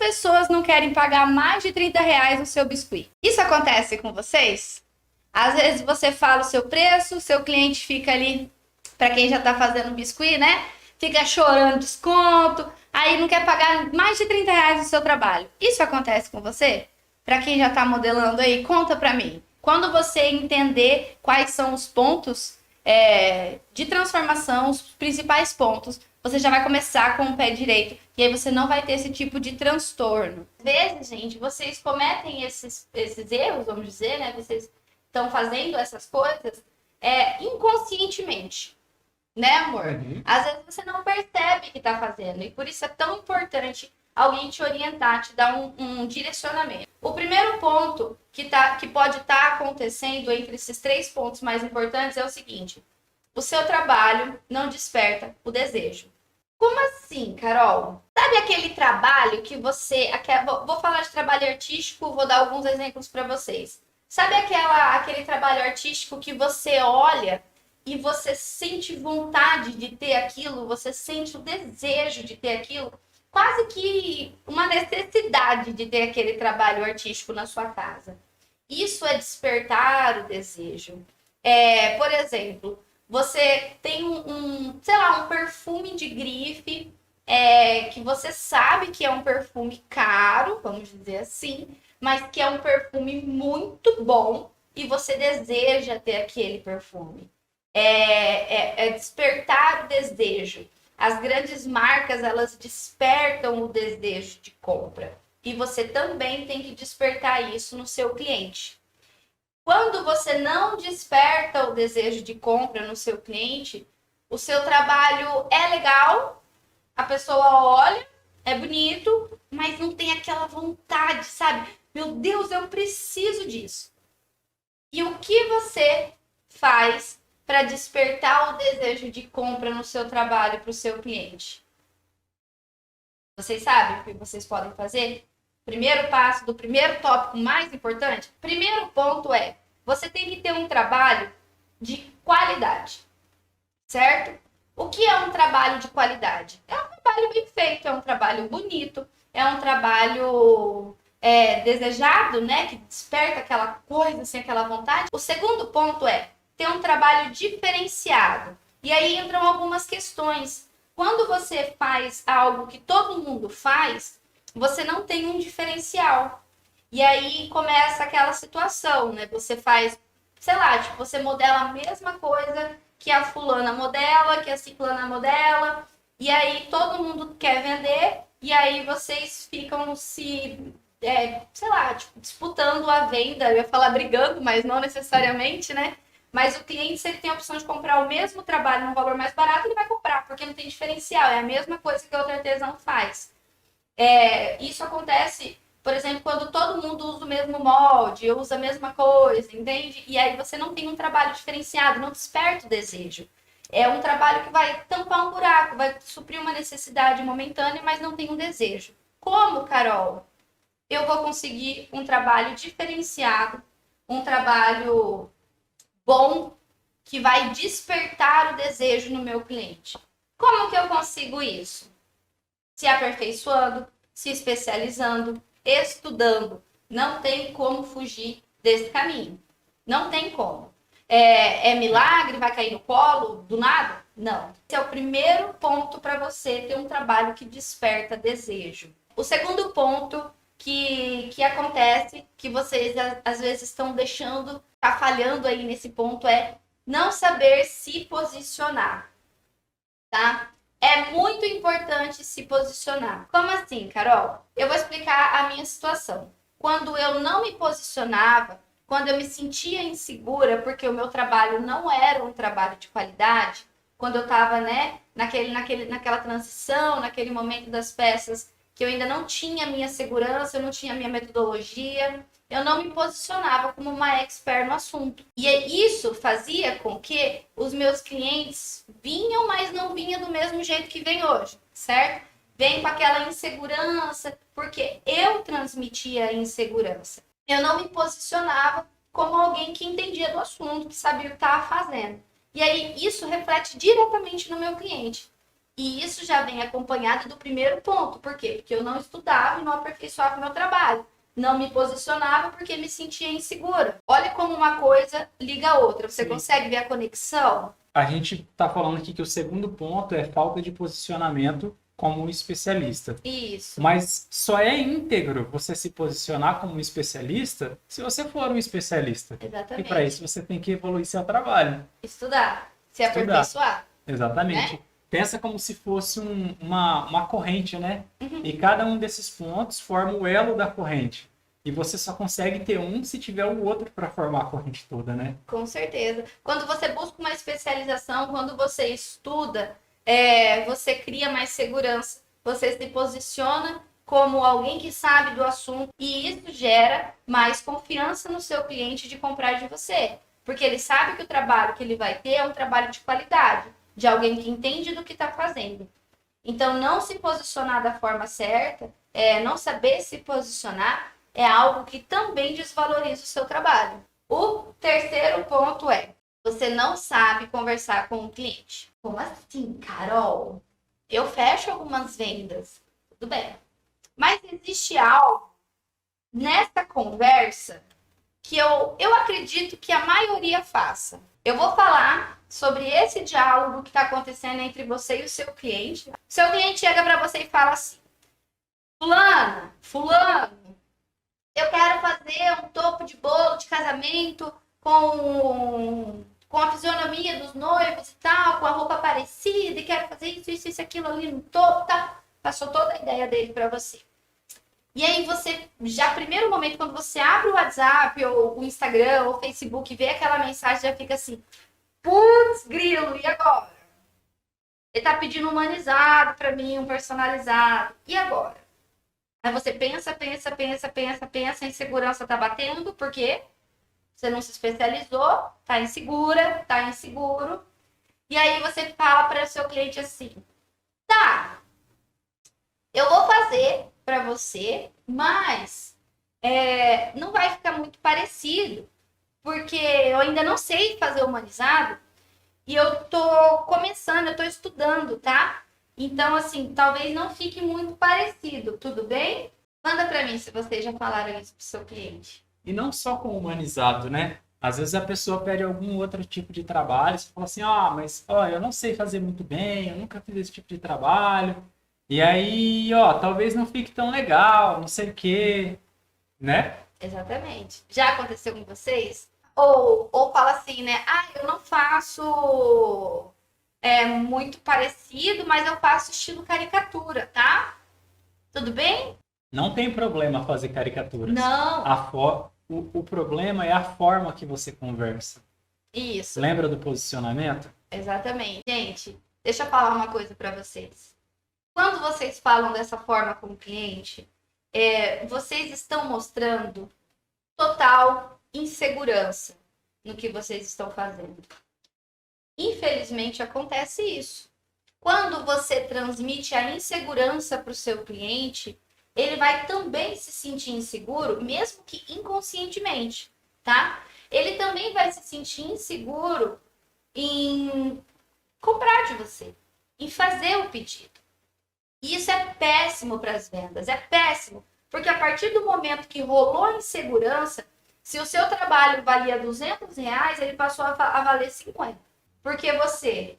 pessoas não querem pagar mais de R$ 30 no seu biscuit? Isso acontece com vocês? Às vezes você fala o seu preço, o seu cliente fica ali, para quem já tá fazendo biscuit, né? Fica chorando desconto, aí não quer pagar mais de R$ 30 no seu trabalho. Isso acontece com você? Para quem já tá modelando aí, conta para mim. Quando você entender quais são os pontos de transformação, os principais pontos, você já vai começar com o pé direito e aí você não vai ter esse tipo de transtorno. Às vezes, gente, vocês cometem esses erros, vamos dizer, né? Vocês estão fazendo essas coisas inconscientemente, né, amor? Às vezes você não percebe que tá fazendo e por isso é tão importante alguém te orientar, te dar um direcionamento. O primeiro ponto que pode estar acontecendo entre esses 3 pontos mais importantes é o seguinte: o seu trabalho não desperta o desejo. Como assim, Carol? Sabe aquele trabalho que você... Vou falar de trabalho artístico, vou dar alguns exemplos para vocês. Sabe aquele trabalho artístico que você olha e você sente vontade de ter aquilo, você sente o desejo de ter aquilo? Quase que uma necessidade de ter aquele trabalho artístico na sua casa. Isso é despertar o desejo. Por exemplo, você tem um perfume de grife, que você sabe que é um perfume caro, vamos dizer assim, mas que é um perfume muito bom e você deseja ter aquele perfume. É despertar o desejo. As grandes marcas, elas despertam o desejo de compra. E você também tem que despertar isso no seu cliente. Quando você não desperta o desejo de compra no seu cliente, o seu trabalho é legal, a pessoa olha, é bonito, mas não tem aquela vontade, sabe? Meu Deus, eu preciso disso. E o que você faz para despertar o desejo de compra no seu trabalho para o seu cliente? Vocês sabem o que vocês podem fazer? Primeiro passo do primeiro tópico mais importante. Primeiro ponto você tem que ter um trabalho de qualidade, certo? O que é um trabalho de qualidade? É um trabalho bem feito, é um trabalho bonito, é um trabalho desejado, né? Que desperta aquela coisa, assim, aquela vontade. O segundo ponto ter um trabalho diferenciado. E aí entram algumas questões. Quando você faz algo que todo mundo faz, você não tem um diferencial. E aí começa aquela situação, né? Você faz, sei lá, tipo, você modela a mesma coisa que a fulana modela, que a ciclana modela, e aí todo mundo quer vender, e aí vocês ficam disputando a venda. Eu ia falar brigando, mas não necessariamente, né? Mas o cliente, se ele tem a opção de comprar o mesmo trabalho num valor mais barato, ele vai comprar, porque não tem diferencial. É a mesma coisa que outro artesão faz. Isso acontece, por exemplo, quando todo mundo usa o mesmo molde, usa a mesma coisa, entende? E aí você não tem um trabalho diferenciado, não desperta o desejo. É um trabalho que vai tampar um buraco, vai suprir uma necessidade momentânea, mas não tem um desejo. Como, Carol? Eu vou conseguir um trabalho diferenciado, um trabalho bom, que vai despertar o desejo no meu cliente. Como que eu consigo isso? Se aperfeiçoando, se especializando, estudando. Não tem como fugir desse caminho. Não tem como. É milagre? Vai cair no colo do nada? Não. Esse é o primeiro ponto para você ter um trabalho que desperta desejo. O segundo ponto que acontece, que vocês às vezes estão deixando, tá falhando aí nesse ponto, não saber se posicionar, tá? É muito importante se posicionar. Como assim, Carol? Eu vou explicar a minha situação. Quando eu não me posicionava, quando eu me sentia insegura, porque o meu trabalho não era um trabalho de qualidade, quando eu estava, né, naquela transição, naquele momento das peças, que eu ainda não tinha minha segurança, eu não tinha minha metodologia, eu não me posicionava como uma expert no assunto. E isso fazia com que os meus clientes vinham, mas não vinham do mesmo jeito que vem hoje, certo? Vem com aquela insegurança, porque eu transmitia a insegurança. Eu não me posicionava como alguém que entendia do assunto, que sabia o que estava fazendo. E aí isso reflete diretamente no meu cliente. E isso já vem acompanhado do primeiro ponto. Por quê? Porque eu não estudava e não aperfeiçoava o meu trabalho. Não me posicionava porque me sentia insegura. Olha como uma coisa liga a outra. Você consegue ver a conexão? A gente está falando aqui que o segundo ponto é falta de posicionamento como um especialista. Isso. Mas só é íntegro você se posicionar como um especialista se você for um especialista. Exatamente. E para isso você tem que evoluir seu trabalho. Estudar. Se aperfeiçoar. Exatamente. Né? Pensa como se fosse uma corrente, né? Uhum. E cada um desses pontos forma o elo da corrente. E você só consegue ter um se tiver o outro para formar a corrente toda, né? Com certeza. Quando você busca uma especialização, quando você estuda, você cria mais segurança. Você se posiciona como alguém que sabe do assunto e isso gera mais confiança no seu cliente de comprar de você. Porque ele sabe que o trabalho que ele vai ter é um trabalho de qualidade, de alguém que entende do que está fazendo. Então, não se posicionar da forma certa, não saber se posicionar, é algo que também desvaloriza o seu trabalho. O terceiro ponto é, você não sabe conversar com o cliente. Como assim, Carol? Eu fecho algumas vendas, tudo bem. Mas existe algo nessa conversa que eu acredito que a maioria faça. Eu vou falar sobre esse diálogo que está acontecendo entre você e o seu cliente. O seu cliente chega para você e fala assim: fulano, eu quero fazer um topo de bolo de casamento com a fisionomia dos noivos e tal, com a roupa parecida, e quero fazer isso, aquilo ali no topo, tá? Passou toda a ideia dele para você. E aí você, já primeiro momento, quando você abre o WhatsApp, ou o Instagram, ou o Facebook, e vê aquela mensagem, já fica assim, putz, grilo, e agora? Ele tá pedindo humanizado para mim, um personalizado, e agora? Aí você pensa, a insegurança tá batendo, porque você não se especializou, tá insegura, tá inseguro. E aí você fala para o seu cliente assim, tá, eu vou fazer para você, mas não vai ficar muito parecido, porque eu ainda não sei fazer humanizado e eu tô começando, eu tô estudando, tá? Então, assim, talvez não fique muito parecido, tudo bem? Manda para mim se vocês já falaram isso pro seu cliente. E não só com o humanizado, né? Às vezes a pessoa pede algum outro tipo de trabalho, você fala assim, mas eu não sei fazer muito bem, eu nunca fiz esse tipo de trabalho. E aí, talvez não fique tão legal, não sei o quê, né? Exatamente. Já aconteceu com vocês? Ou fala assim, né? Eu não faço muito parecido, mas eu faço estilo caricatura, tá? Tudo bem? Não tem problema fazer caricaturas. Não. O problema é a forma que você conversa. Isso. Lembra do posicionamento? Exatamente. Gente, deixa eu falar uma coisa para vocês. Quando vocês falam dessa forma com o cliente, vocês estão mostrando total insegurança no que vocês estão fazendo. Infelizmente, acontece isso. Quando você transmite a insegurança para o seu cliente, ele vai também se sentir inseguro, mesmo que inconscientemente, tá? Ele também vai se sentir inseguro em comprar de você, em fazer o pedido. E isso é péssimo para as vendas, é péssimo, porque a partir do momento que rolou a insegurança, se o seu trabalho valia R$200, ele passou a valer 50. Porque você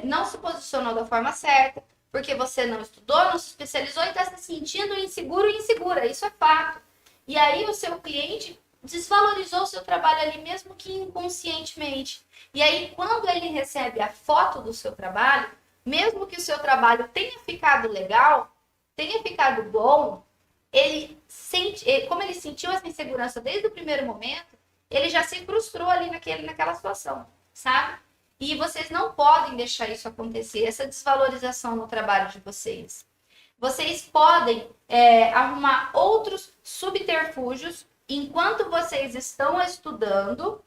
não se posicionou da forma certa, porque você não estudou, não se especializou e está se sentindo inseguro e insegura. Isso é fato. E aí o seu cliente desvalorizou o seu trabalho ali, mesmo que inconscientemente. E aí, quando ele recebe a foto do seu trabalho, mesmo que o seu trabalho tenha ficado legal, tenha ficado bom, como ele sentiu essa insegurança desde o primeiro momento, ele já se frustrou ali naquela situação, sabe? E vocês não podem deixar isso acontecer, essa desvalorização no trabalho de vocês. Vocês podem arrumar outros subterfúgios enquanto vocês estão estudando,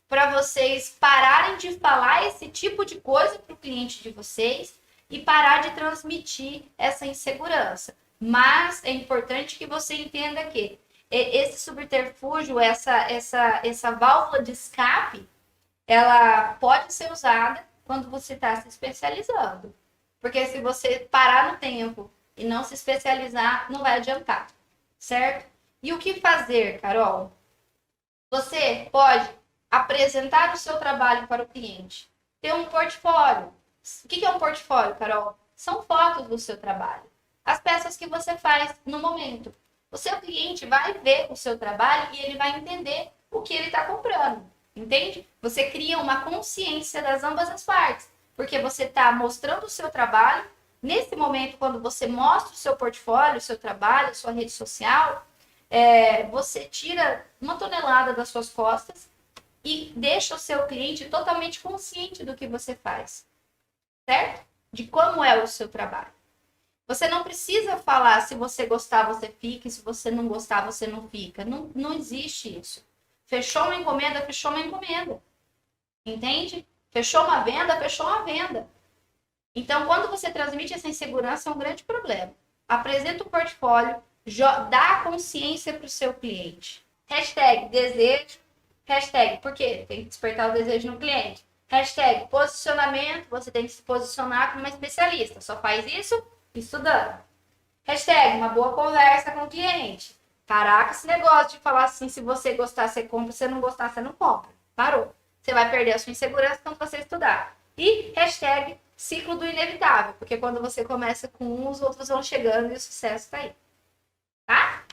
para vocês pararem de falar esse tipo de coisa para o cliente de vocês e parar de transmitir essa insegurança. Mas é importante que você entenda que esse subterfúgio, essa válvula de escape, ela pode ser usada quando você está se especializando. Porque se você parar no tempo e não se especializar, não vai adiantar, certo? E o que fazer, Carol? Você pode apresentar o seu trabalho para o cliente, ter um portfólio. O que é um portfólio, Carol? São fotos do seu trabalho, as peças que você faz no momento. O seu cliente vai ver o seu trabalho e ele vai entender o que ele está comprando, entende? Você cria uma consciência das ambas as partes, porque você está mostrando o seu trabalho. Nesse momento, quando você mostra o seu portfólio, o seu trabalho, a sua rede social, você tira uma tonelada das suas costas e deixa o seu cliente totalmente consciente do que você faz, certo? De como é o seu trabalho. Você não precisa falar se você gostar, você fica, e se você não gostar, você não fica. Não, não existe isso. Fechou uma encomenda, fechou uma encomenda. Entende? Fechou uma venda. Então, quando você transmite essa insegurança, é um grande problema. Apresenta o portfólio, dá a consciência para o seu cliente. Hashtag desejo. Hashtag por quê? Tem que despertar o desejo no cliente. Hashtag posicionamento. Você tem que se posicionar como uma especialista. Só faz isso estudando. Hashtag uma boa conversa com o cliente. Caraca, esse negócio de falar assim, se você gostar, você compra, se você não gostar, você não compra. Parou. Você vai perder a sua insegurança quando você estudar. E hashtag ciclo do inevitável, porque quando você começa com um, os outros vão chegando e o sucesso está aí. Tá?